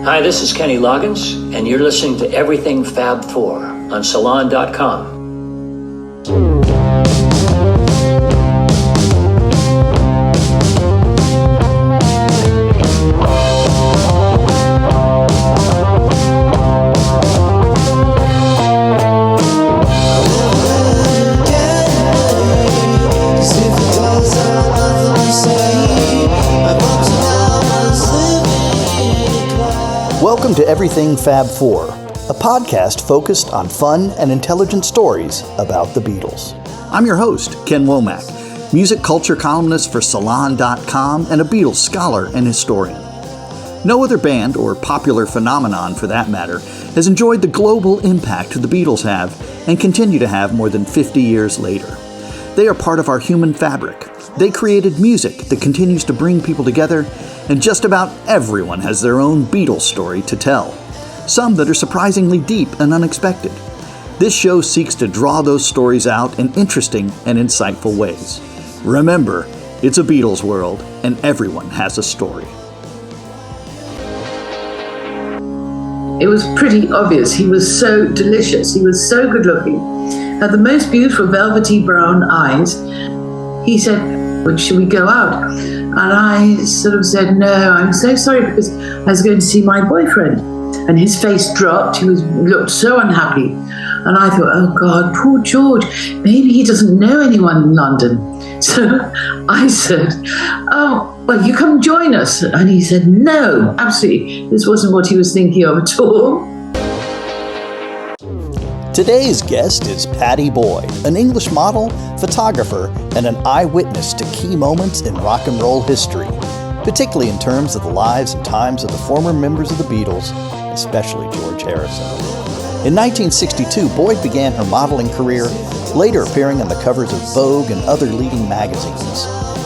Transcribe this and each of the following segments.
Hi, this is Kenny Loggins, and you're listening to Everything Fab Four on Salon.com. Welcome to Everything Fab Four, a podcast focused on fun and intelligent stories about the Beatles. I'm your host, Ken Womack, music culture columnist for Salon.com and a Beatles scholar and historian. No other band, or popular phenomenon for that matter, has enjoyed the global impact the Beatles have and continue to have more than 50 years later. They are part of our human fabric. They created music that continues to bring people together, and just about everyone has their own Beatles story to tell, some that are surprisingly deep and unexpected. This show seeks to draw those stories out in interesting and insightful ways. Remember, it's a Beatles world, and everyone has a story. It was pretty obvious. He was so delicious. He was so good looking. Had the most beautiful velvety brown eyes. He said, well, should we go out? And I sort of said, no, I'm so sorry, because I was going to see my boyfriend. And his face dropped. He looked so unhappy. And I thought, oh God, poor George. Maybe he doesn't know anyone in London. So I said, oh, well, you come join us. And he said, no, absolutely. This wasn't what he was thinking of at all. Today's guest is Pattie Boyd, an English model, photographer, and an eyewitness to key moments in rock and roll history, particularly in terms of the lives and times of the former members of the Beatles, especially George Harrison. In 1962, Boyd began her modeling career, later appearing on the covers of Vogue and other leading magazines.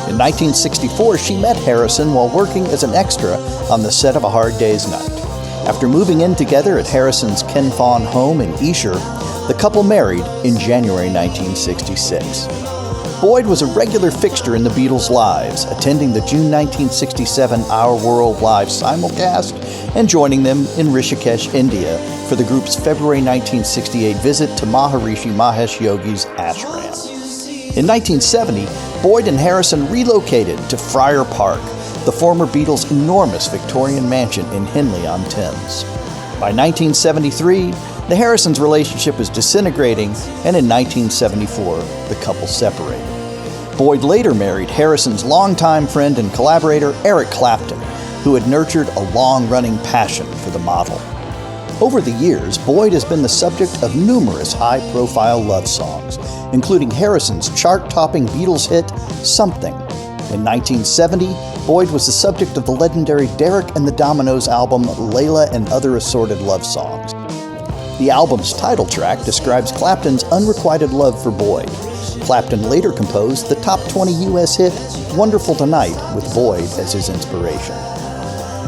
In 1964, she met Harrison while working as an extra on the set of A Hard Day's Night. After moving in together at Harrison's Kinfauns home in Esher, the couple married in January 1966. Boyd was a regular fixture in the Beatles' lives, attending the June 1967 Our World Live simulcast and joining them in Rishikesh, India for the group's February 1968 visit to Maharishi Mahesh Yogi's ashram. In 1970, Boyd and Harrison relocated to Friar Park, the former Beatles' enormous Victorian mansion in Henley-on-Thames. By 1973, the Harrisons' relationship was disintegrating, and in 1974, the couple separated. Boyd later married Harrison's longtime friend and collaborator, Eric Clapton, who had nurtured a long-running passion for the model. Over the years, Boyd has been the subject of numerous high-profile love songs, including Harrison's chart-topping Beatles hit, Something. In 1970, Boyd was the subject of the legendary Derek and the Dominoes album, Layla and Other Assorted Love Songs. The album's title track describes Clapton's unrequited love for Boyd. Clapton later composed the top 20 U.S. hit, Wonderful Tonight, with Boyd as his inspiration.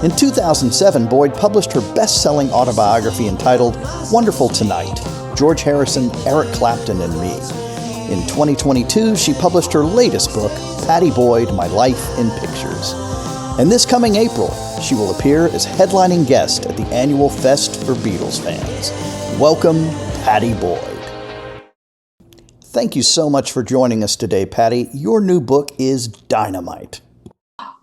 In 2007, Boyd published her best-selling autobiography entitled Wonderful Tonight, George Harrison, Eric Clapton, and Me. In 2022, she published her latest book, Pattie Boyd, My Life in Pictures. And this coming April, she will appear as headlining guest at the annual Fest for Beatles fans. Welcome, Pattie Boyd. Thank you so much for joining us today, Pattie. Your new book is dynamite.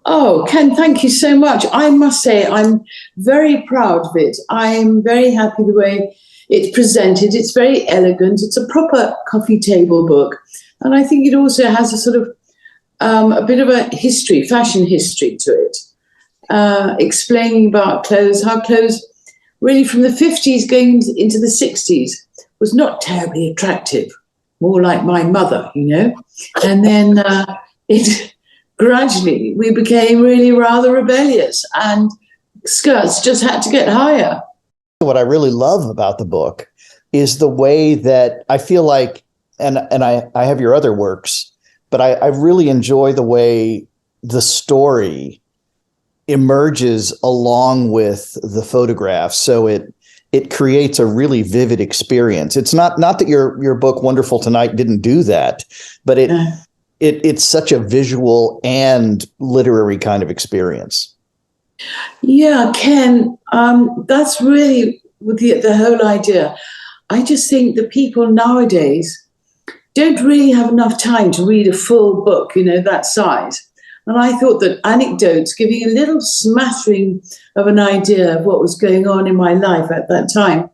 Oh, Ken, thank you so much. I must say I'm very proud of it. I'm very happy the way it's presented. It's very elegant. It's a proper coffee table book. And I think it also has a sort of a bit of a history, fashion history to it, explaining about clothes, how clothes really from the 50s going into the 60s was not terribly attractive, more like my mother, you know. And then gradually we became really rather rebellious and skirts just had to get higher. What I really love about the book is the way that I feel like, and I have your other works, but I really enjoy the way the story emerges along with the photographs. So it creates a really vivid experience. It's not that your book Wonderful Tonight didn't do that, but it's such a visual and literary kind of experience. Yeah, Ken, that's really with the whole idea. I just think that people nowadays don't really have enough time to read a full book, that size. And I thought that anecdotes, giving a little smattering of an idea of what was going on in my life at that time,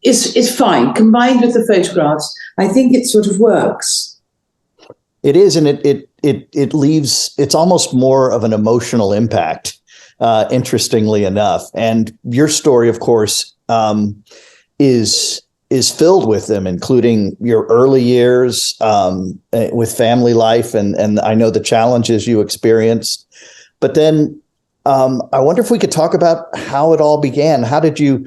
is fine. Combined with the photographs, I think it sort of works. It is, and it leaves, it's almost more of an emotional impact, interestingly enough. And your story, of course, is filled with them, including your early years with family life, and I know the challenges you experienced. But then I wonder if we could talk about how it all began. How did you?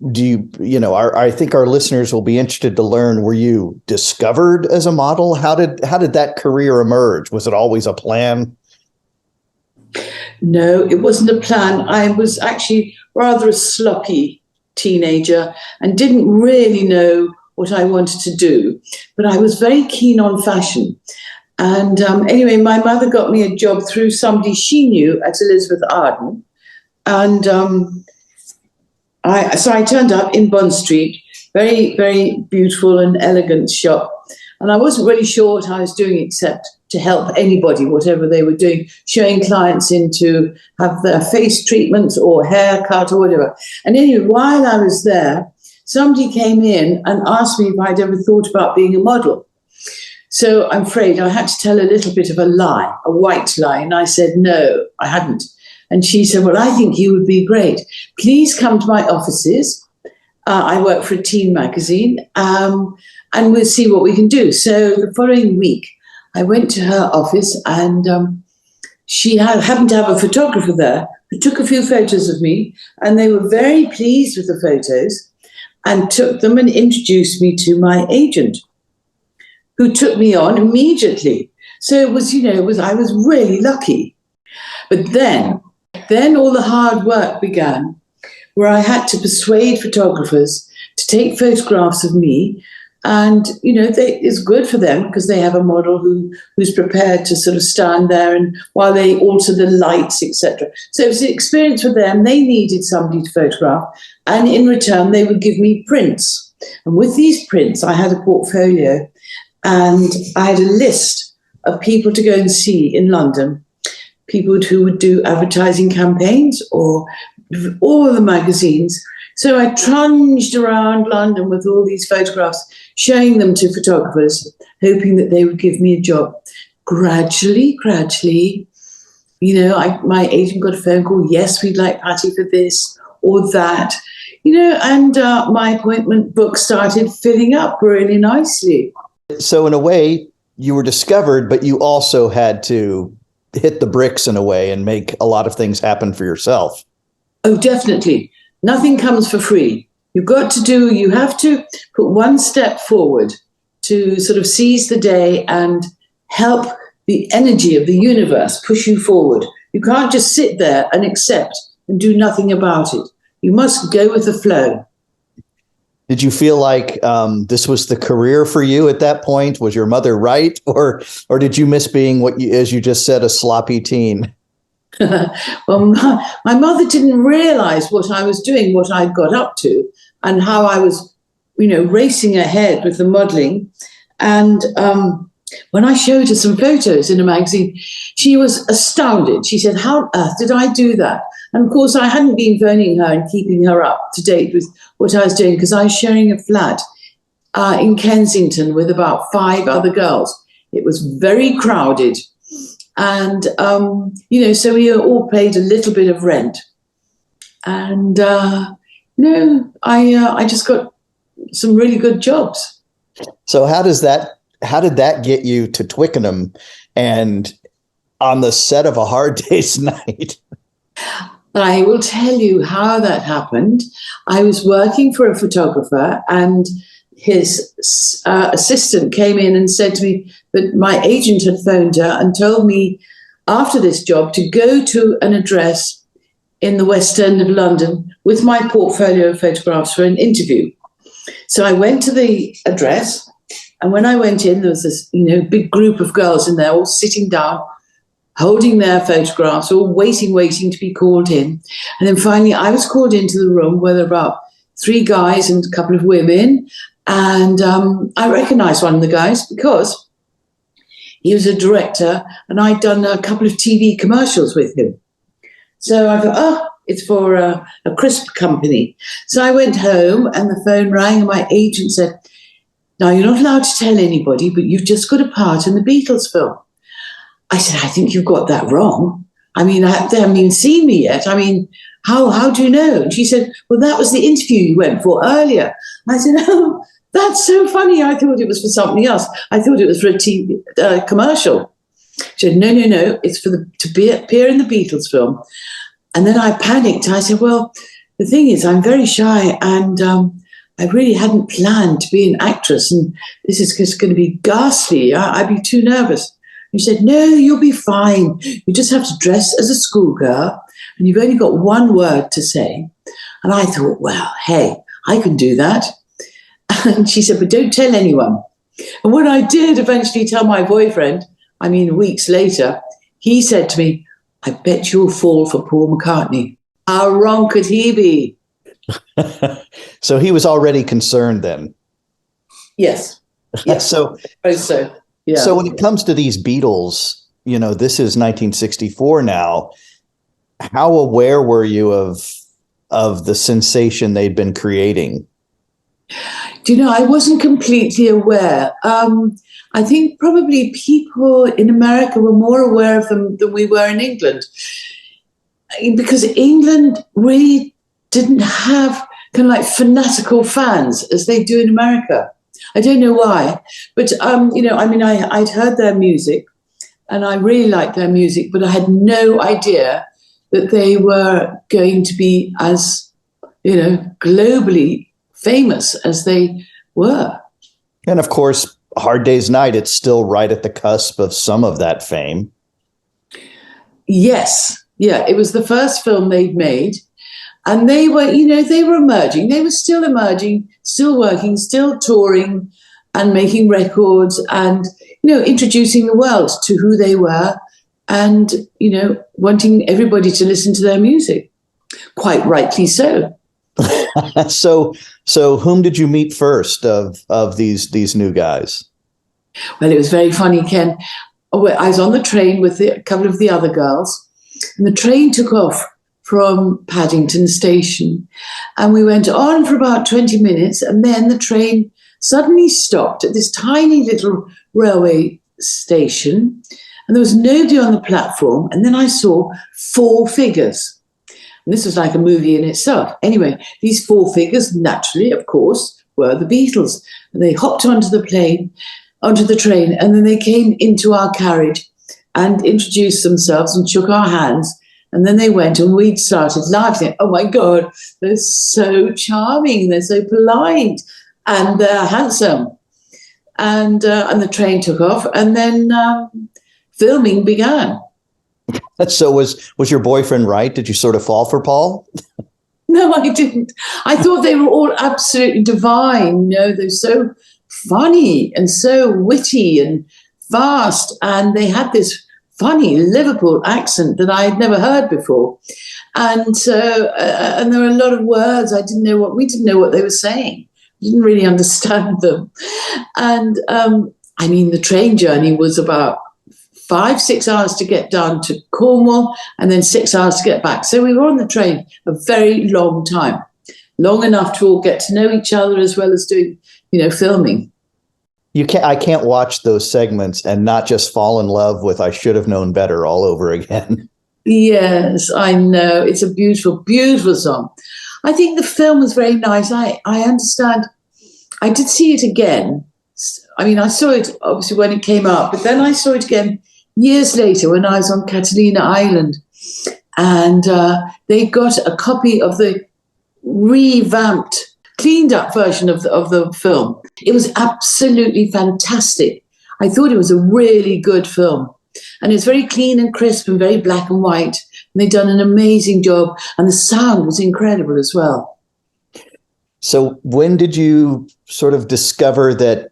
I think our listeners will be interested to learn. Were you discovered as a model? How did that career emerge? Was it always a plan? No, it wasn't a plan. I was actually rather a sloppy teenager and didn't really know what I wanted to do, but I was very keen on fashion. And anyway, my mother got me a job through somebody she knew at Elizabeth Arden, and so I turned up in Bond Street, very, very beautiful and elegant shop. And I wasn't really sure what I was doing except to help anybody, whatever they were doing, showing clients in to have their face treatments or haircut or whatever. And anyway, while I was there, somebody came in and asked me if I'd ever thought about being a model. So I'm afraid I had to tell a little bit of a lie, a white lie. And I said, no, I hadn't. And she said, well, I think you would be great. Please come to my offices. I work for a teen magazine, and we'll see what we can do. So the following week, I went to her office, and she happened to have a photographer there who took a few photos of me, and they were very pleased with the photos and took them and introduced me to my agent, who took me on immediately. So it was, I was really lucky. But then all the hard work began, where I had to persuade photographers to take photographs of me. And, it's good for them because they have a model who's prepared to sort of stand there and while they alter the lights, etc. So it was an experience for them. They needed somebody to photograph. And in return, they would give me prints. And with these prints, I had a portfolio and I had a list of people to go and see in London, people who would do advertising campaigns or all of the magazines. So I trudged around London with all these photographs, showing them to photographers, hoping that they would give me a job. Gradually, my agent got a phone call. Yes, we'd like Pattie for this or that, and my appointment book started filling up really nicely. So in a way, you were discovered, but you also had to hit the bricks in a way and make a lot of things happen for yourself. Oh, definitely. Nothing comes for free. You have to put one step forward to sort of seize the day and help the energy of the universe push you forward. You can't just sit there and accept and do nothing about it. You must go with the flow. Did you feel like this was the career for you at that point? Was your mother right? Or did you miss being as you just said, a sloppy teen? Well, my mother didn't realize what I was doing, what I'd got up to, and how I was, racing ahead with the modeling. And when I showed her some photos in a magazine, she was astounded. She said, how on earth did I do that? And of course, I hadn't been phoning her and keeping her up to date with what I was doing because I was sharing a flat in Kensington with about 5 other girls. It was very crowded. And, so we all paid a little bit of rent. And, I just got some really good jobs. So how did that get you to Twickenham and on the set of A Hard Day's Night? I will tell you how that happened. I was working for a photographer and his assistant came in and said to me that my agent had phoned her and told me after this job to go to an address in the West End of London with my portfolio of photographs for an interview. So I went to the address, and when I went in, there was this, big group of girls in there all sitting down, holding their photographs, all waiting to be called in. And then finally I was called into the room where there were about 3 guys and a couple of women. And I recognized one of the guys because he was a director and I'd done a couple of TV commercials with him. So I thought, it's for a crisp company. So I went home and the phone rang and my agent said, now you're not allowed to tell anybody, but you've just got a part in the Beatles film. I said, I think you've got that wrong. I mean, they haven't even seen me yet. I mean, how do you know? And she said, well, that was the interview you went for earlier. I said, oh, that's so funny. I thought it was for something else. I thought it was for a TV commercial. She said, no, it's for to appear in the Beatles film. And then I panicked. I said, well, the thing is, I'm very shy and I really hadn't planned to be an actress. And this is just going to be ghastly. I'd be too nervous. And she said, no, you'll be fine. You just have to dress as a schoolgirl and you've only got one word to say. And I thought, well, hey, I can do that. And she said, but don't tell anyone. And when I did eventually tell my boyfriend, weeks later, he said to me, I bet you'll fall for Paul McCartney. How wrong could he be? So he was already concerned then. Yes. Yes. So yeah. So when it comes to these Beatles, this is 1964 now. How aware were you of the sensation they'd been creating? Do you know, I wasn't completely aware. I think probably people in America were more aware of them than we were in England, because England really didn't have kind of like fanatical fans as they do in America. I don't know why, but I'd heard their music and I really liked their music, but I had no idea that they were going to be as, globally famous as they were. And of course, Hard Day's Night, it's still right at the cusp of some of that fame. Yes. Yeah. It was the first film they'd made. And they were emerging. They were still emerging, still working, still touring and making records and, introducing the world to who they were and, wanting everybody to listen to their music. Quite rightly so. So whom did you meet first of these new guys? Well, it was very funny, Ken. I was on the train with a couple of the other girls, and the train took off from Paddington Station, and we went on for about 20 minutes, and then the train suddenly stopped at this tiny little railway station, and there was nobody on the platform, and then I saw 4 figures. And this was like a movie in itself. Anyway, these 4 figures, naturally, of course, were the Beatles. And they hopped onto the train, and then they came into our carriage and introduced themselves and shook our hands. And then they went and we started laughing. Oh, my God, they're so charming. They're so polite and they're handsome. And the train took off and then filming began. So was your boyfriend right? Did you sort of fall for Paul? No, I didn't. I thought they were all absolutely divine. They're so funny and so witty and fast. And they had this funny Liverpool accent that I had never heard before. And so, and there were a lot of words we didn't know what they were saying. We didn't really understand them. And the train journey was about 5-6 hours to get down to Cornwall and then 6 hours to get back. So we were on the train a very long time, long enough to all get to know each other as well as doing, filming. I can't watch those segments and not just fall in love with I Should Have Known Better all over again. Yes, I know. It's a beautiful, beautiful song. I think the film was very nice. I understand. I did see it again. I saw it obviously when it came out, but then I saw it again years later when I was on Catalina Island, and they got a copy of the revamped, cleaned up version of the film. It was absolutely fantastic. I thought it was a really good film, and it's very clean and crisp and very black and white. And they've done an amazing job, and the sound was incredible as well. So when did you sort of discover that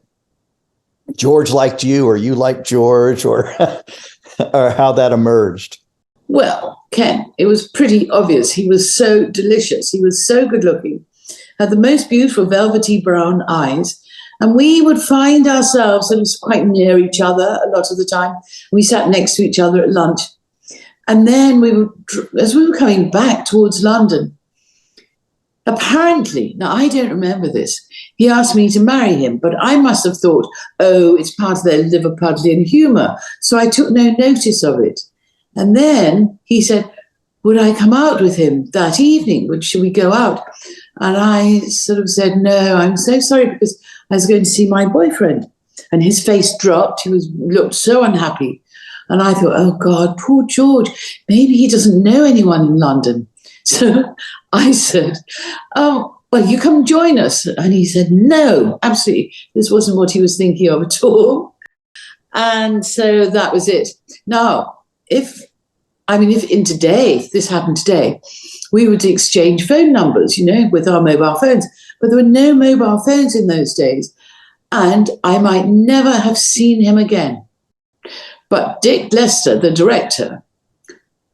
George liked you or you liked George? Or or how that emerged. Well, Ken, it was pretty obvious. He was so delicious. He was so good looking, had the most beautiful velvety brown eyes. And we would find ourselves sort of quite near each other a lot of the time. We sat next to each other at lunch. And then as we were coming back towards London, apparently, now I don't remember this, he asked me to marry him, but I must have thought, oh, it's part of their Liverpudlian humour. So I took no notice of it. And then he said, would I come out with him that evening? Should we go out? And I sort of said, no, I'm so sorry, because I was going to see my boyfriend. And his face dropped. He looked so unhappy. And I thought, oh, God, poor George. Maybe he doesn't know anyone in London. So I said, oh, well, you come join us. And he said, no, absolutely. This wasn't what he was thinking of at all. And so that was it. Now, if this happened today, we would exchange phone numbers, with our mobile phones. But there were no mobile phones in those days. And I might never have seen him again. But Dick Lester, the director,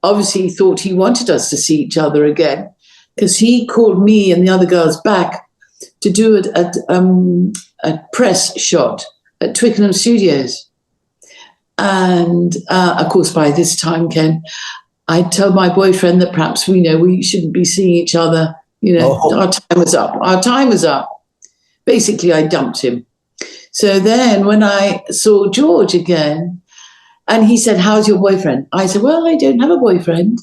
obviously thought he wanted us to see each other again, because he called me and the other girls back to do a press shot at Twickenham Studios. And of course, by this time, Ken, I told my boyfriend that perhaps we shouldn't be seeing each other. Our time was up. Our time was up. Basically, I dumped him. So then when I saw George again, and he said, how's your boyfriend? I said, well, I don't have a boyfriend.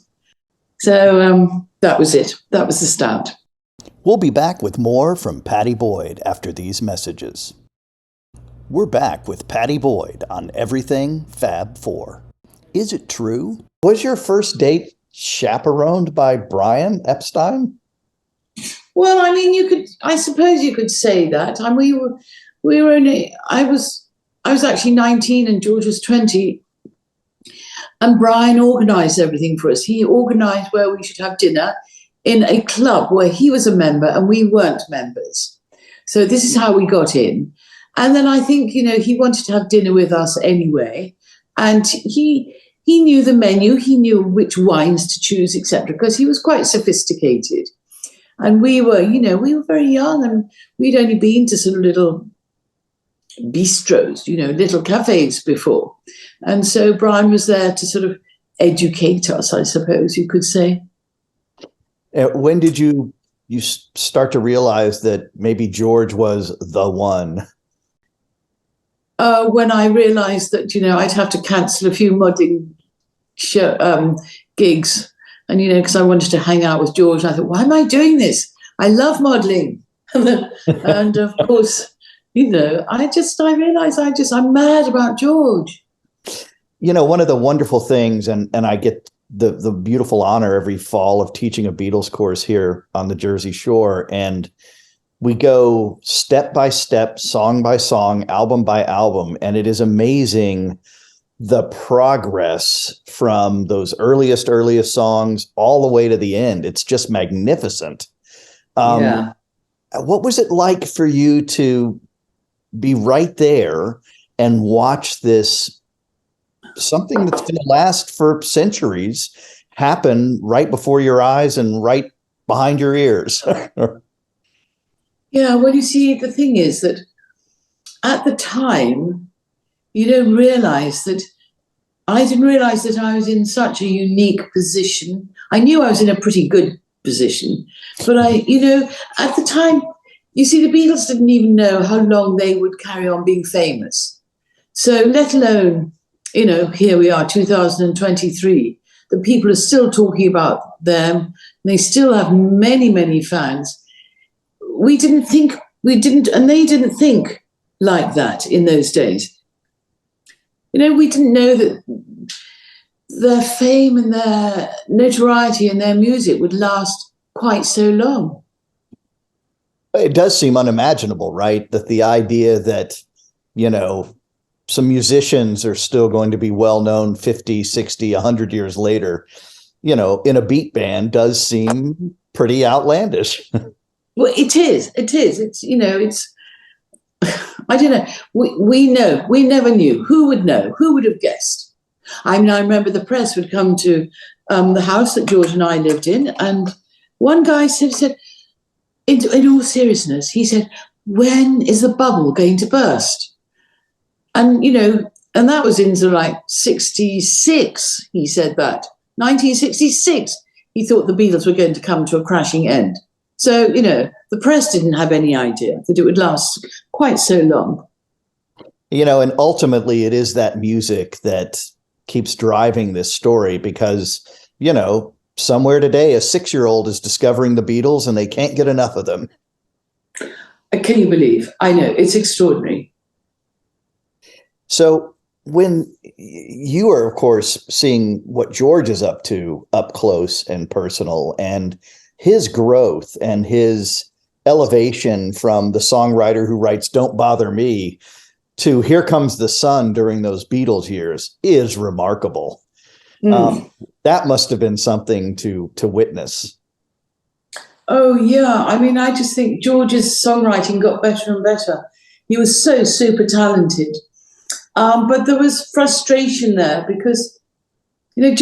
So that was it. That was the start. We'll be back with more from Pattie Boyd after these messages. We're back with Pattie Boyd on Everything Fab Four. Is it true? Was your first date chaperoned by Brian Epstein? Well, I suppose you could say that. I was actually 19 and George was 20. And Brian organised everything for us. He organised where we should have dinner in a club where he was a member and we weren't members. So this is how we got in. And then I think, he wanted to have dinner with us anyway. And he knew the menu. He knew which wines to choose, etc., because he was quite sophisticated. And we were very young, and we'd only been to sort of little bistros, little cafes before. And so Brian was there to sort of educate us, I suppose you could say. When did you start to realize that maybe George was the one? When I realized that, I'd have to cancel a few modelling gigs. And, because I wanted to hang out with George. I thought, why am I doing this? I love modelling. And of course, I realized I'm mad about George. One of the wonderful things, and I get the beautiful honor every fall of teaching a Beatles course here on the Jersey Shore. And we go step by step, song by song, album by album. And it is amazing the progress from those earliest songs all the way to the end. It's just magnificent. Yeah. What was it like for you to be right there and watch this, something that's going to last for centuries, happen right before your eyes and right behind your ears? Yeah, well, you see, the thing is that at the time, you don't realize that I didn't realize that I was in such a unique position. I knew I was in a pretty good position, but at the time, you see, the Beatles didn't even know how long they would carry on being famous. So let alone, here we are, 2023, the people are still talking about them. They still have many, many fans. And they didn't think like that in those days. We didn't know that their fame and their notoriety and their music would last quite so long. It does seem unimaginable, right? That the idea that, some musicians are still going to be well known 50, 60, 100 years later, in a beat band does seem pretty outlandish. Well, it is. It's, I don't know. We never knew. Who would know? Who would have guessed? I mean, I remember the press would come to the house that George and I lived in, and one guy said in all seriousness, he said, "When is the bubble going to burst?" And, and that was in sort of like 66, he said that. 1966, he thought the Beatles were going to come to a crashing end. So, the press didn't have any idea that it would last quite so long. And ultimately it is that music that keeps driving this story because, somewhere today, a 6-year-old is discovering the Beatles and they can't get enough of them. Can you believe? I know, it's extraordinary. So when you are, of course, seeing what George is up to up close and personal, and his growth and his elevation from the songwriter who writes "Don't Bother Me" to "Here Comes the Sun" during those Beatles years is remarkable. That must have been something to witness. Oh, yeah. I mean, I just think George's songwriting got better and better. He was so super talented. But there was frustration there because, being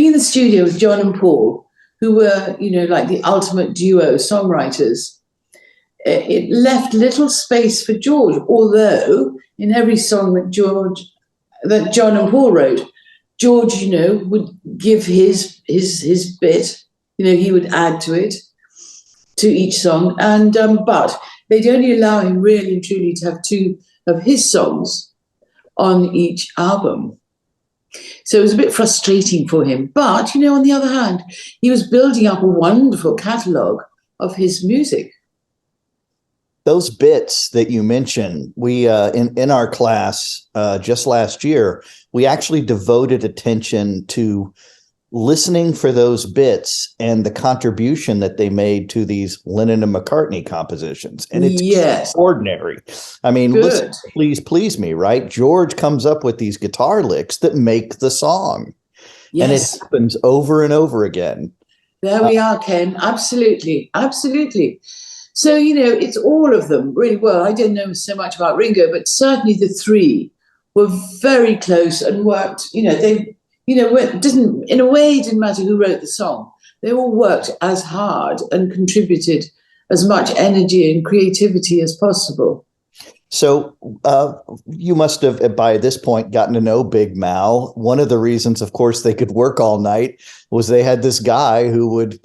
in the studio with John and Paul, who were, like the ultimate duo songwriters, it left little space for George, although in every song that John and Paul wrote, George, would give his bit, he would add to it, to each song. And, but they'd only allow him really and truly to have 2 of his songs on each album. So it was a bit frustrating for him. But, on the other hand, he was building up a wonderful catalogue of his music. Those bits that you mentioned, we in our class just last year, we actually devoted attention to listening for those bits and the contribution that they made to these Lennon and McCartney compositions. And it's extraordinary. I mean, listen, Please Please Me, right? George comes up with these guitar licks that make the song. Yes. And it happens over and over again. There we are, Ken. Absolutely. Absolutely. So, it's all of them really well. I don't know so much about Ringo, but certainly the 3 were very close and worked, they it didn't matter who wrote the song. They all worked as hard and contributed as much energy and creativity as possible. So you must have, by this point, gotten to know Big Mal. One of the reasons, of course, they could work all night was they had this guy who would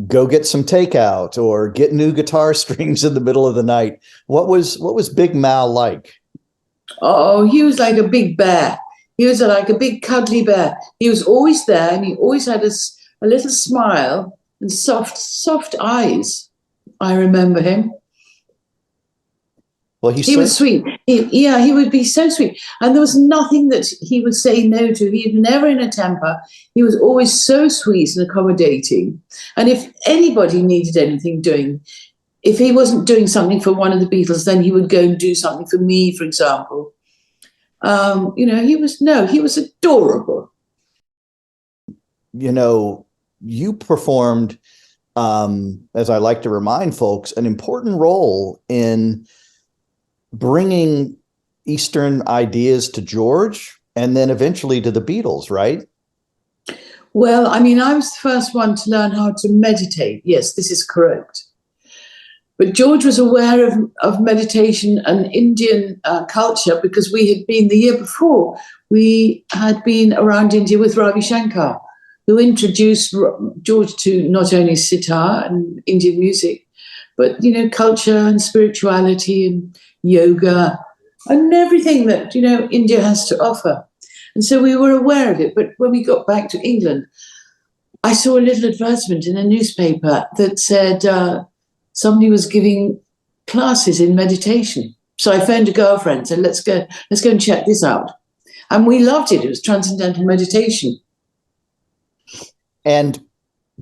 go get some takeout or get new guitar strings in the middle of the night. What was Big Mal like? Oh, he was like a big bear. He was like a big cuddly bear. He was always there, and he always had a little smile and soft eyes. I remember him. Well, he was sweet. He would be so sweet. And there was nothing that he would say no to. He was never in a temper. He was always so sweet and accommodating. And if anybody needed anything doing, if he wasn't doing something for one of the Beatles, then he would go and do something for me, for example. He was adorable. You performed, as I like to remind folks, an important role in bringing Eastern ideas to George and then eventually to the Beatles, right? Well, I mean, I was the first one to learn how to meditate. Yes, this is correct. But George was aware of meditation and Indian culture because we had been, the year before, we had been around India with Ravi Shankar, who introduced George to not only sitar and Indian music, but, culture and spirituality and yoga and everything that, India has to offer. And so we were aware of it. But when we got back to England, I saw a little advertisement in a newspaper that said somebody was giving classes in meditation. So I phoned a girlfriend and said, let's go and check this out. And we loved it. It was transcendental meditation. And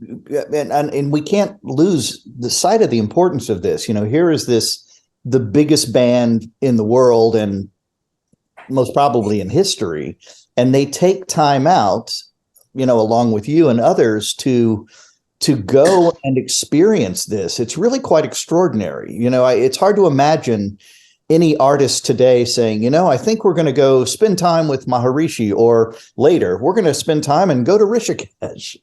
we can't lose the sight of the importance of this. Here is the biggest band in the world and most probably in history, and they take time out, along with you and others to go and experience this. It's really quite extraordinary. It's hard to imagine any artist today saying, I think we're going to go spend time with Maharishi, or later we're going to spend time and go to Rishikesh?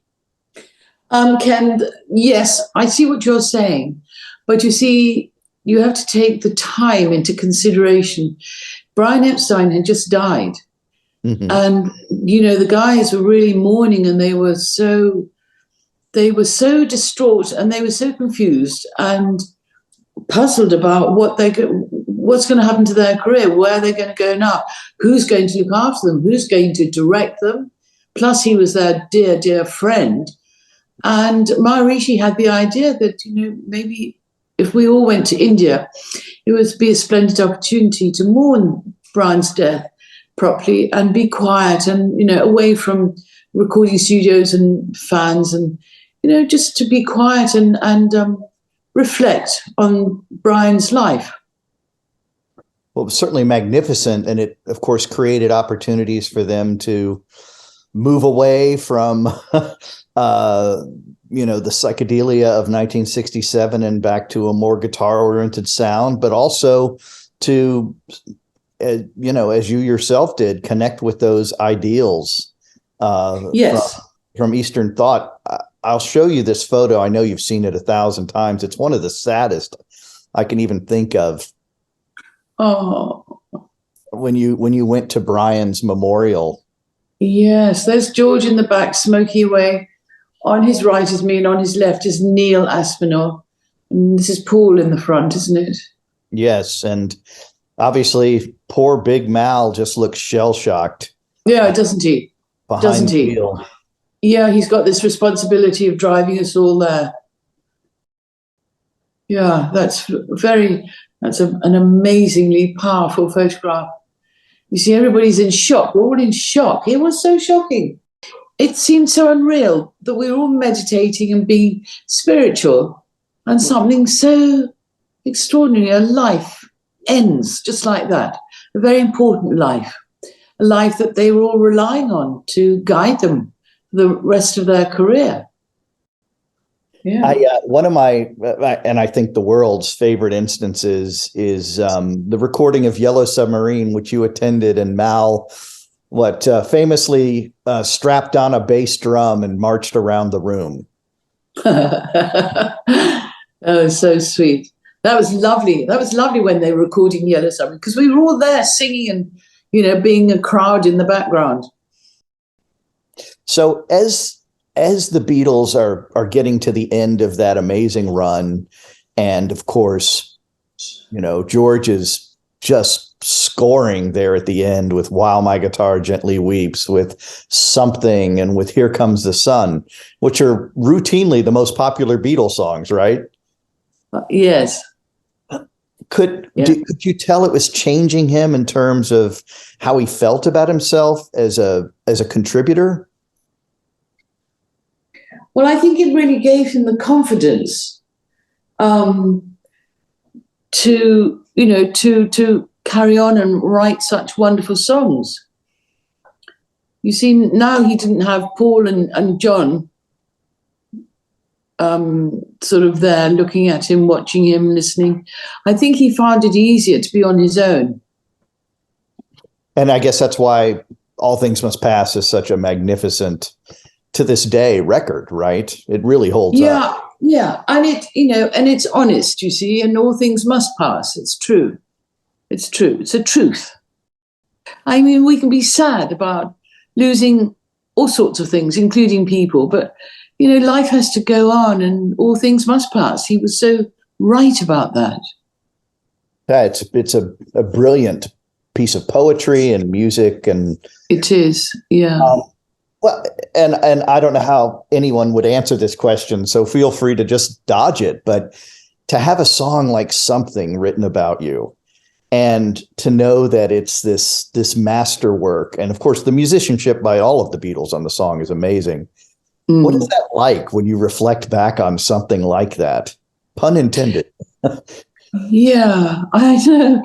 Ken, yes, I see what you're saying, but you see, you have to take the time into consideration. Brian Epstein had just died, and the guys were really mourning, and they were so distraught, and they were so confused and puzzled about what's going to happen to their career, where they're going to go now, who's going to look after them, who's going to direct them. Plus, he was their dear, dear friend. And Maharishi had the idea that, maybe if we all went to India, it would be a splendid opportunity to mourn Brian's death properly and be quiet and, away from recording studios and fans, and, just to be quiet and reflect on Brian's life. Well, it was certainly magnificent, and it, of course, created opportunities for them to move away from, the psychedelia of 1967 and back to a more guitar-oriented sound, but also to, as you yourself did, connect with those ideals yes. from Eastern thought. I'll show you this photo. I know you've seen it 1,000 times. It's one of the saddest I can even think of. Oh, when you went to Brian's memorial. Yes, there's George in the back smoking away. On his right is me, and on his left is Neil Aspinall. And this is Paul in the front, isn't it? Yes, and obviously poor Big Mal just looks shell-shocked. Yeah, doesn't he? Behind the wheel. Yeah, he's got this responsibility of driving us all there. Yeah, that's an amazingly powerful photograph. You see, everybody's in shock. We're all in shock. It was so shocking. It seemed so unreal that we were all meditating and being spiritual, and something so extraordinary, a life ends just like that. A very important life, a life that they were all relying on to guide them the rest of their career. Yeah. One of my, and I think the world's favorite instances is the recording of Yellow Submarine, which you attended, and Mal, famously strapped on a bass drum and marched around the room. Oh, so sweet. That was lovely. That was lovely when they were recording Yellow Submarine, because we were all there singing and, being a crowd in the background. So as the Beatles are getting to the end of that amazing run, and of course, George is just scoring there at the end with While My Guitar Gently Weeps, with Something, and with Here Comes the Sun, which are routinely the most popular Beatles songs, right? Yes. Could you tell it was changing him in terms of how he felt about himself as a contributor? Well, I think it really gave him the confidence to carry on and write such wonderful songs. You see, now he didn't have Paul and John sort of there looking at him, watching him, listening. I think he found it easier to be on his own. And I guess that's why All Things Must Pass is such a magnificent, to this day, record, right? It really holds up. Yeah. And and it's honest, you see, and all things must pass. It's true. It's true. It's a truth. I mean, we can be sad about losing all sorts of things, including people, but, life has to go on and all things must pass. He was so right about that. Yeah, it's a brilliant piece of poetry and music, and it is. Yeah. Well, and I don't know how anyone would answer this question, so feel free to just dodge it. But to have a song like Something written about you, and to know that it's this masterwork, and of course the musicianship by all of the Beatles on the song is amazing. What is that like when you reflect back on something like that? Pun intended. Yeah, I know.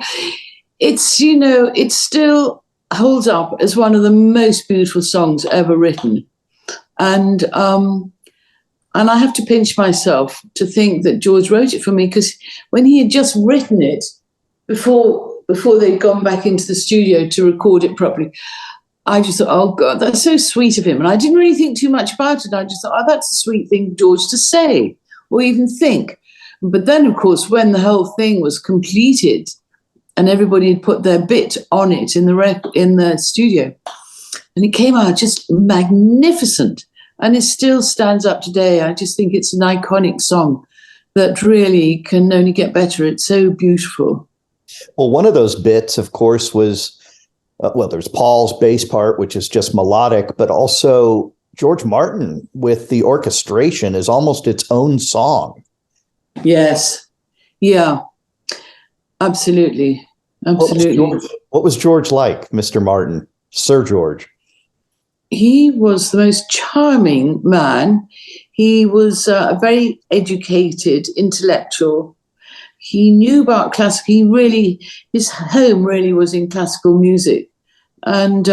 It's, it still holds up as one of the most beautiful songs ever written. And I have to pinch myself to think that George wrote it for me, because when he had just written it before before they'd gone back into the studio to record it properly. I just thought, oh God, that's so sweet of him. And I didn't really think too much about it. I just thought, oh, that's a sweet thing, George, to say or even think. But then, of course, when the whole thing was completed and everybody had put their bit on it in the studio, and it came out just magnificent. And it still stands up today. I just think it's an iconic song that really can only get better. It's so beautiful. Well, one of those bits, of course, was, there's Paul's bass part, which is just melodic, but also George Martin with the orchestration is almost its own song. Yes. Yeah. Absolutely. Absolutely. What was George like, Mr. Martin, Sir George? He was the most charming man. He was a very educated intellectual. He knew about classical. His home really was in classical music. And,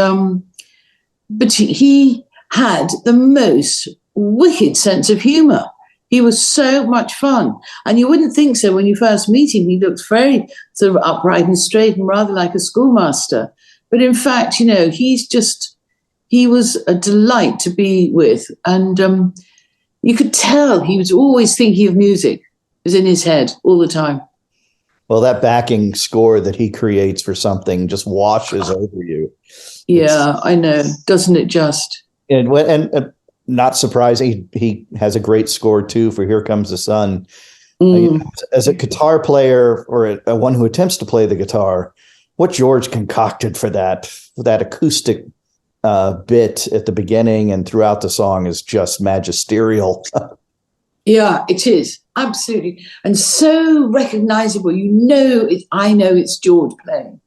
but he had the most wicked sense of humor. He was so much fun. And you wouldn't think so when you first meet him. He looked very sort of upright and straight and rather like a schoolmaster. But in fact, he was a delight to be with. And you could tell he was always thinking of music. It was in his head all the time. Well, that backing score that he creates for something just washes over you. Yeah, I know. Doesn't it just? And not surprising, he has a great score, too, for Here Comes the Sun. As a guitar player or a one who attempts to play the guitar, what George concocted for that acoustic bit at the beginning and throughout the song is just magisterial. Yeah, it is. Absolutely. And so recognizable. I know it's George playing.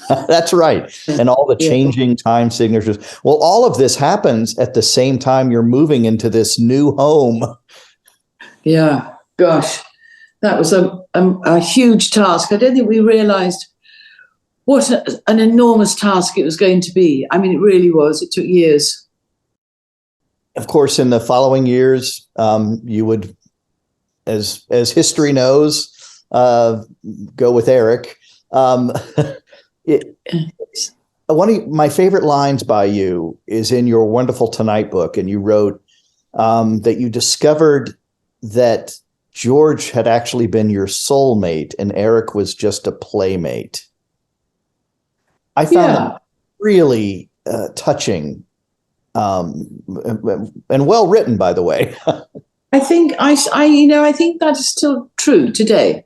That's right. And all the changing time signatures. Well, all of this happens at the same time you're moving into this new home. Yeah, gosh, that was a huge task. I don't think we realized what an enormous task it was going to be. I mean, it really was. It took years. Of course, in the following years, you would, as history knows, go with Eric. One of my favorite lines by you is in your Wonderful Tonight book, and you wrote that you discovered that George had actually been your soulmate and Eric was just a playmate. I found that really touching and well written, by the way. I think I think that is still true today,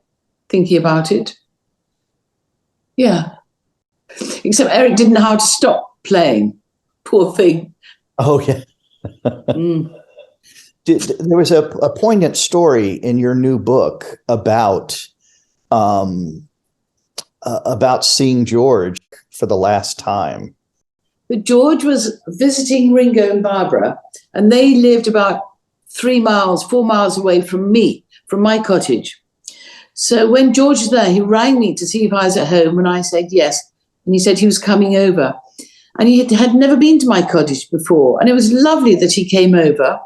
thinking about it. Yeah. Except Eric didn't know how to stop playing. Poor thing. Oh, yeah. There was a poignant story in your new book about seeing George for the last time. But George was visiting Ringo and Barbara, and they lived about 4 miles away from me, from my cottage. So when George was there, he rang me to see if I was at home, and I said yes. And he said he was coming over. And he had never been to my cottage before. And it was lovely that he came over.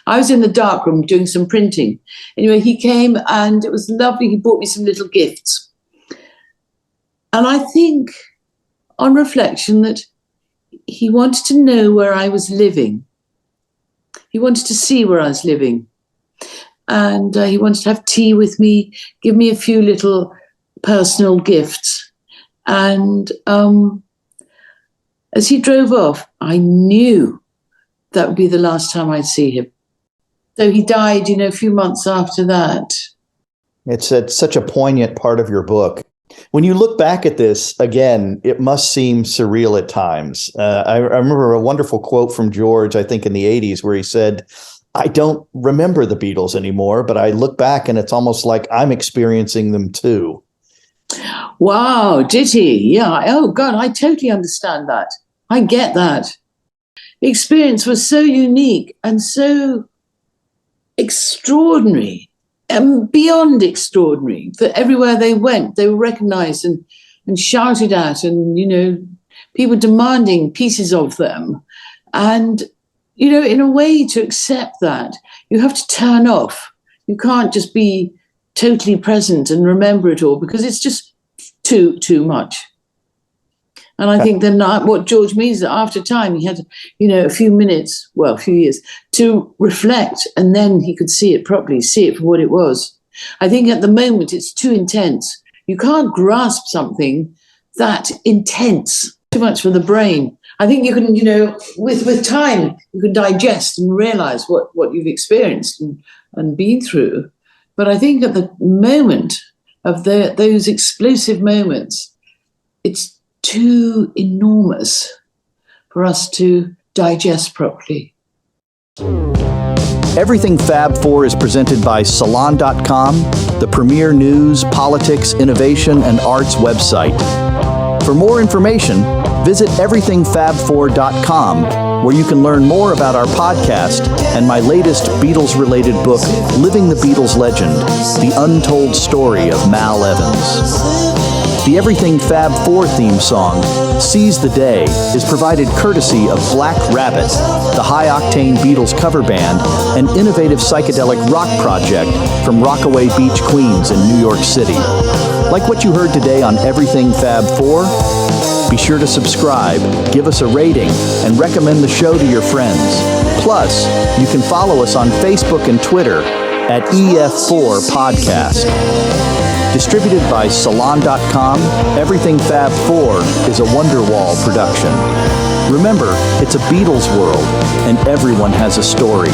I was in the darkroom doing some printing. Anyway, he came and it was lovely. He brought me some little gifts. And I think, on reflection, that he wanted to know where I was living. He wanted to see where I was living. And he wanted to have tea with me, give me a few little personal gifts. And as he drove off, I knew that would be the last time I'd see him. So he died, a few months after that. It's such a poignant part of your book. When you look back at this, again, it must seem surreal at times. I remember a wonderful quote from George, I think in the 80s, where he said, I don't remember the Beatles anymore, but I look back and it's almost like I'm experiencing them too. Wow, did he? Yeah. Oh, God, I totally understand that. I get that. The experience was so unique and so extraordinary and beyond extraordinary that everywhere they went, they were recognized and shouted at and, people demanding pieces of them. And, in a way to accept that, you have to turn off. You can't just be totally present and remember it all because it's just too much. And I think then what George means is that after time, he had, a few years to reflect, and then he could see it properly, see it for what it was. I think at the moment it's too intense. You can't grasp something that intense, too much for the brain. I think you can, with time, you can digest and realize what you've experienced and been through. But I think at the moment of those explosive moments, it's too enormous for us to digest properly. Everything Fab Four is presented by Salon.com, the premier news, politics, innovation, and arts website. For more information, visit everythingfab4.com, where you can learn more about our podcast and my latest Beatles-related book, Living the Beatles Legend, The Untold Story of Mal Evans. The Everything Fab Four theme song, Seize the Day, is provided courtesy of Black Rabbit, the high-octane Beatles cover band, an innovative psychedelic rock project from Rockaway Beach, Queens in New York City. Like what you heard today on Everything Fab Four? Be sure to subscribe, give us a rating, and recommend the show to your friends. Plus, you can follow us on Facebook and Twitter at EF4 Podcast. Distributed by Salon.com, Everything Fab Four is a Wonderwall production. Remember, it's a Beatles world, and everyone has a story.